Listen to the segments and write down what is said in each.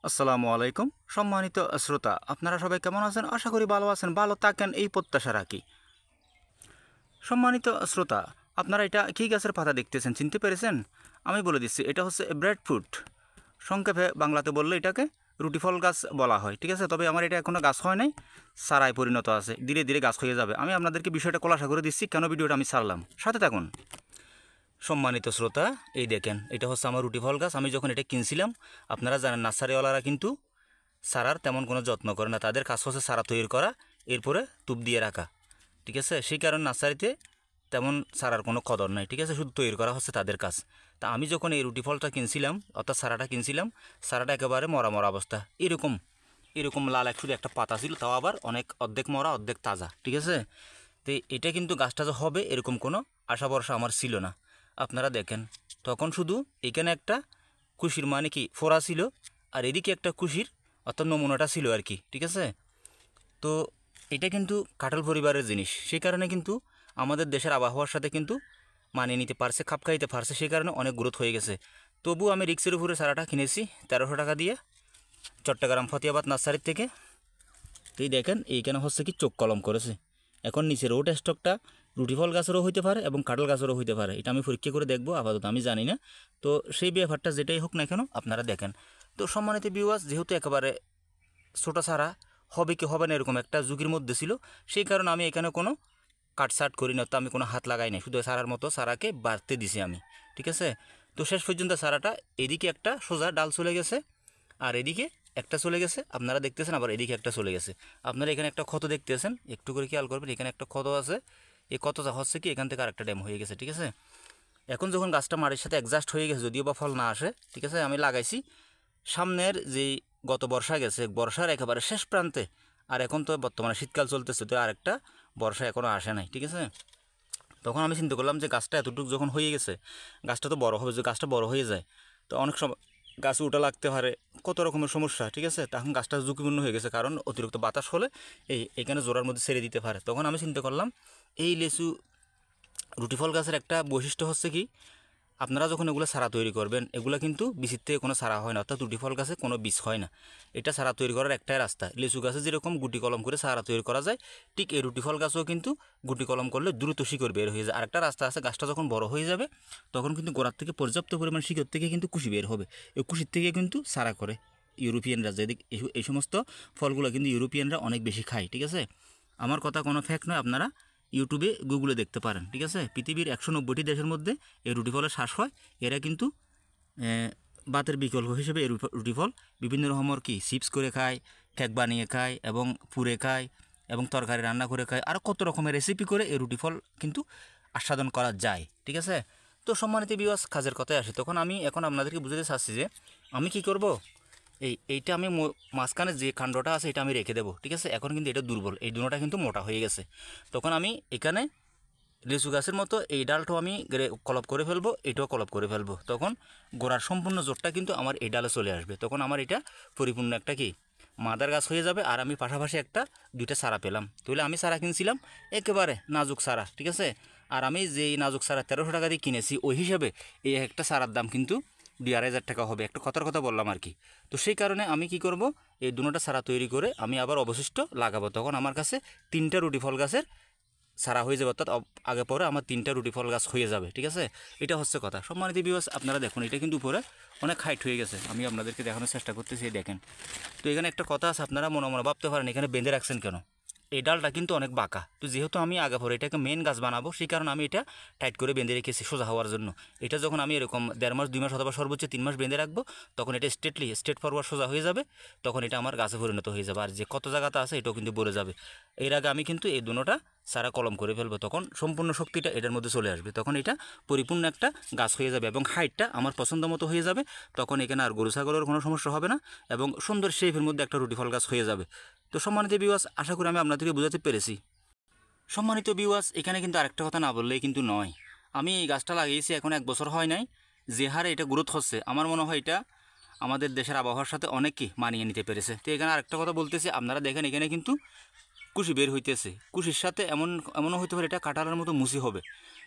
আসসালামু আলাইকুম সম্মানিত শ্রোতা, আপনারা সবাই কেমন আছেন? আশা করি ভালো আছেন, ভালো থাকেন এই প্রত্যাশা রাখি। সম্মানিত শ্রোতা, আপনারা এটা কী গাছের পাতা দেখতেছেন, চিনতে পেরেছেন? আমি বলে দিচ্ছি, এটা হচ্ছে ব্রেড ফ্রুট। সংক্ষেপে বাংলাতে বললে এটাকে রুটি ফল গাছ বলা হয়, ঠিক আছে? তবে আমার এটা এখনও গাছ হয় নাই, চারায় পরিণত আছে, ধীরে ধীরে গাছ হয়ে যাবে। আমি আপনাদেরকে বিষয়টা খোলাসা করে দিচ্ছি কেন ভিডিওটা আমি ছাড়লাম, সাথে থাকুন। সম্মানিত শ্রোতা, এই দেখেন, এটা হচ্ছে আমার রুটি ফল গাছ। আমি যখন এটা কিনছিলাম, আপনারা জানেন নার্সারিওয়ালারা কিন্তু সারার তেমন কোনো যত্ন করে না, তাদের কাজ হচ্ছে সারা তৈরি করা, এরপরে টুপ দিয়ে রাখা, ঠিক আছে? সেই কারণে নার্সারিতে তেমন সারার কোনো কদর নাই, ঠিক আছে? শুধু তৈরি করা হচ্ছে তাদের কাজ। তা আমি যখন এই রুটি ফলটা কিনছিলাম, অর্থাৎ সারাটা কিনছিলাম, সারাটা একেবারে মরা মরা অবস্থা, এরকম এরকম লাল শুধু একটা পাতা ছিল, তাও আবার অনেক অর্ধেক মরা অর্ধেক তাজা, ঠিক আছে? তো এটা কিন্তু গাছটা যে হবে এরকম কোনো আশা ভরসা আমার ছিল না। আপনারা দেখেন, তখন শুধু এখানে একটা কুশির মানে কি ফোড়া ছিল, আর এদিকে একটা কুশির অর্থাৎ নমুনাটা ছিল আর কি, ঠিক আছে? তো এটা কিন্তু কাঁঠাল পরিবারের জিনিস, সেই কারণে কিন্তু আমাদের দেশের আবহাওয়ার সাথে কিন্তু মানিয়ে নিতে পারছে, খাপ খাইতে পারছে, সেই কারণে অনেক গ্রোথ হয়ে গেছে। তবু আমি রিক্সের উপরে সারাটা কিনেছি 1300 টাকা দিয়ে, চট্টগ্রাম ফতিয়াবাদ নার্সারির থেকে। তো এই দেখেন, এইখানে হচ্ছে কি চোখ কলম করেছে। এখন নিচের রোড স্টকটা রুটি ফল গাছেরও হইতে পারে এবং কাঁঠাল গাছেরও হইতে পারে, এটা আমি পরীক্ষা করে দেখবো, আপাতত আমি জানি না। তো সেই ব্যাপারটা যেটাই হোক না কেন আপনারা দেখেন। তো সম্মানিত ভিউয়ার্স, যেহেতু একেবারে ছোটো সারা হবে কি হবে না এরকম একটা যুগের মধ্যে ছিল, সেই কারণে আমি এখানে কোনো কাটসাট করি না, তো আমি কোনো হাত লাগাই নাই, শুধু সারার মতো সারাকে বাড়তে দিছি আমি, ঠিক আছে? তো শেষ পর্যন্ত সারাটা এদিকে একটা সোজা ডাল চলে গেছে, আর এদিকে একটা চলে গেছে, আপনারা দেখতেছেন, আবার এদিকে একটা চলে গেছে। আপনারা এখানে একটা ক্ষত দেখতেছেন, একটু করে খেয়াল করবেন, এখানে একটা ক্ষত আছে। এই ক্ষতটা হচ্ছে কি এখান থেকে আরেকটা ড্যাম হয়ে গেছে, ঠিক আছে? এখন যখন গাছটা মাটির সাথে অ্যাডজাস্ট হয়ে গেছে, যদিও বা ফল না আসে, ঠিক আছে, আমি লাগাইছি সামনের যেই গত বর্ষা গেছে, বর্ষার একেবারে শেষ প্রান্তে, আর এখন তো বর্তমানে শীতকাল চলতেছে, তো আরেকটা বর্ষা এখনও আসে নাই, ঠিক আছে? তখন আমি চিন্তা করলাম যে গাছটা এতটুকু যখন হয়ে গেছে, গাছটা তো বড় হবে, যদি গাছটা বড় হয়ে যায় তো অনেক সময় গাছে উঠা লাগতে পারে, কত রকমের সমস্যা, ঠিক আছে? তখন গাছটা ঝুঁকিপূর্ণ হয়ে গেছে, কারণ অতিরিক্ত বাতাস হলে এইখানে জোড়ার মধ্যে ছেড়ে দিতে পারে। তখন আমি চিন্তা করলাম, এই লেচু রুটি ফল গাছের একটা বৈশিষ্ট্য হচ্ছে কি, আপনারা যখন এগুলো সারা তৈরি করবেন, এগুলো কিন্তু বীজের থেকে কোনো সারা হয় না, অর্থাৎ রুটি ফল গাছে কোনো বীজ হয় না। এটা সারা তৈরি করার একটাই রাস্তা। লিচু গাছে যেরকম গুটি কলম করে সারা তৈরি করা যায়, ঠিক এই রুটি ফল গাছেও কিন্তু গুটি কলম করলে দ্রুত শিকড় বের হয়ে যায়। আরেকটা রাস্তা আছে, গাছটা যখন বড় হয়ে যাবে তখন কিন্তু গোড়ার থেকে পর্যাপ্ত পরিমাণ শিকড় থেকে কিন্তু কুশি বের হবে, এই কুশির থেকে কিন্তু সারা করে ইউরোপিয়ানরা। যেদিক এই সমস্ত ফলগুলো কিন্তু ইউরোপিয়ানরা অনেক বেশি খায়, ঠিক আছে? আমার কথা কোনো ফ্যাক্ট নয়, আপনারা ইউটিউবে গুগলে দেখতে পারেন, ঠিক আছে? পৃথিবীর 190টি দেশের মধ্যে এই রুটি ফলের শ্বাস হয়। এরা কিন্তু ভাতের বিকল্প হিসেবে এই রুটি ফল বিভিন্ন রকমের কি চিপস করে খায়, কেক বানিয়ে খায় এবং পুড়ে খায় এবং তরকারি রান্না করে খায়, আর কত রকমের রেসিপি করে এই রুটি ফল কিন্তু আস্বাদন করা যায়, ঠিক আছে? তো সম্মানিত ভিউয়ার্স, কাজের কথায় আসি, তখন আমি এখন আপনাদেরকে বুঝাতে চাচ্ছি যে আমি কি করব। এইটা আমি মাঝখানে যে কাণ্ডটা আছে এটা আমি রেখে দেবো, ঠিক আছে? এখন কিন্তু এটা দুর্বল, এই দুটোটা কিন্তু মোটা হয়ে গেছে। তখন আমি এখানে লিচু গাছের মতো এই ডালটাও আমি কলপ করে ফেলবো, এটাও কলপ করে ফেলবো। তখন গোড়ার সম্পূর্ণ জোরটা কিন্তু আমার এই ডালে চলে আসবে। তখন আমার এটা পরিপূর্ণ একটা কি মাদার গাছ হয়ে যাবে, আর আমি পাশাপাশি একটা দুইটা চারা পেলাম। তাহলে আমি চারা কিনছিলাম একেবারে নাজুক চারা, ঠিক আছে? আর আমি যেই নাজুক চারা 1300 টাকা দিয়ে কিনেছি, ওই হিসাবে এই একটা চারার দাম কিন্তু 2,500 টাকা হবে, একটা কথার কথা বললাম আর কি। তো সেই কারণে আমি কি করব, এই দুটোটা চারা তৈরি করে আমি আবার অবশিষ্ট লাগাবো। তখন আমার কাছে 3টা রুটি ফল গাছের সারা হয়ে যাবে, অর্থাৎ আগে পরে আমার 3টা রুটি ফল গাছ হয়ে যাবে, ঠিক আছে? এটা হচ্ছে কথা। সম্মানিত ভিউয়ার্স, আপনারা দেখুন, এটা কিন্তু উপরে অনেক হাইট হয়ে গেছে, আমি আপনাদেরকে দেখানোর চেষ্টা করতেছি, দেখেন। তো এখানে একটা কথা আছে, আপনারা মনে মনে ভাবতে পারেন এখানে বেঁধে রাখছেন কেন? এই ডালটা কিন্তু অনেক বাঁকা, তো যেহেতু আমি আগে পরে এটাকে মেন গাছ বানাবো, সেই কারণে আমি এটা টাইট করে বেঁধে রেখেছি সোজা হওয়ার জন্য। এটা যখন আমি এরকম 1.5 মাস 2 মাস অথবা সর্বোচ্চ 3 মাস বেঁধে রাখবো, তখন এটা স্ট্রেট ফরওয়ার্ড সোজা হয়ে যাবে, তখন এটা আমার গাছে পরিণত হয়ে যাবে। আর যে কত জায়গাতে আছে এটাও কিন্তু বলে যাবে। এর আগে আমি কিন্তু এই দুটোটা সারা কলম করে ফেলবো, তখন সম্পূর্ণ শক্তিটা এটার মধ্যে চলে আসবে, তখন এটা পরিপূর্ণ একটা গাছ হয়ে যাবে এবং হাইটটা আমার পছন্দ মতো হয়ে যাবে। তখন এখানে আর গরু ছাগলের কোনো সমস্যা হবে না এবং সুন্দর শেপের মধ্যে একটা রুটি ফল গাছ হয়ে যাবে। তো সম্মানিত ভিউয়ার্স, আশা করি আমি আপনাদেরকে বোঝাতে পেরেছি। সম্মানিত ভিউয়ার্স, এখানে কিন্তু আরেকটা কথা না বললেই কিন্তু নয়। আমি এই গাছটা লাগিয়েছি এখন 1 বছর হয় নাই, যে হারে এটা গ্রোথ হচ্ছে আমার মনে হয় এটা আমাদের দেশের আবহাওয়ার সাথে অনেকই মানিয়ে নিতে পেরেছে। তো এখানে আরেকটা কথা বলতেছি, আপনারা দেখেন এখানে কিন্তু কুশি বের হইতেছে, কুশির সাথে এমনও হইতে পারে এটা কাঁঠালের মতো মুসি হবে।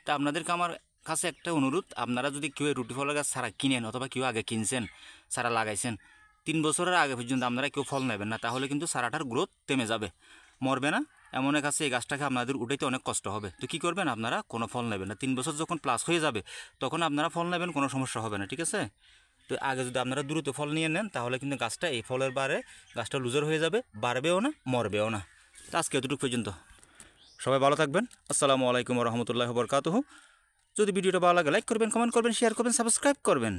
তা আপনাদেরকে আমার কাছে একটা অনুরোধ, আপনারা যদি কেউ রুটি ফলের গাছ ছাড়া কিনেন অথবা কেউ আগে কিনছেন, ছাড়া লাগাইছেন, 3 বছরের আগে পর্যন্ত আপনারা কেউ ফল নেবেন না, তাহলে কিন্তু চারাটার গ্রোথ থেমে যাবে, মরবে না। এমন এক আছে এই গাছটাকে আপনাদের উঠাইতে অনেক কষ্ট হবে। তো কী করবেন, আপনারা কোনো ফল নেবেন না। 3 বছর যখন প্লাস হয়ে যাবে তখন আপনারা ফল নেবেন, কোনো সমস্যা হবে না, ঠিক আছে। তো আগে যদি আপনারা দ্রুত ফল নিয়ে নেন তাহলে কিন্তু গাছটা এই ফলের বারে গাছটা লুজার হয়ে যাবে, বাড়বেও না, মরবেও না। তো আজকে এতটুকু পর্যন্ত, সবাই ভালো থাকবেন। আসসালামু আলাইকুম রহমতুল্লাহ বরকাতুহু। যদি ভিডিওটা ভালো লাগে লাইক করবেন, কমেন্ট করবেন, শেয়ার করবেন, সাবস্ক্রাইব করবেন।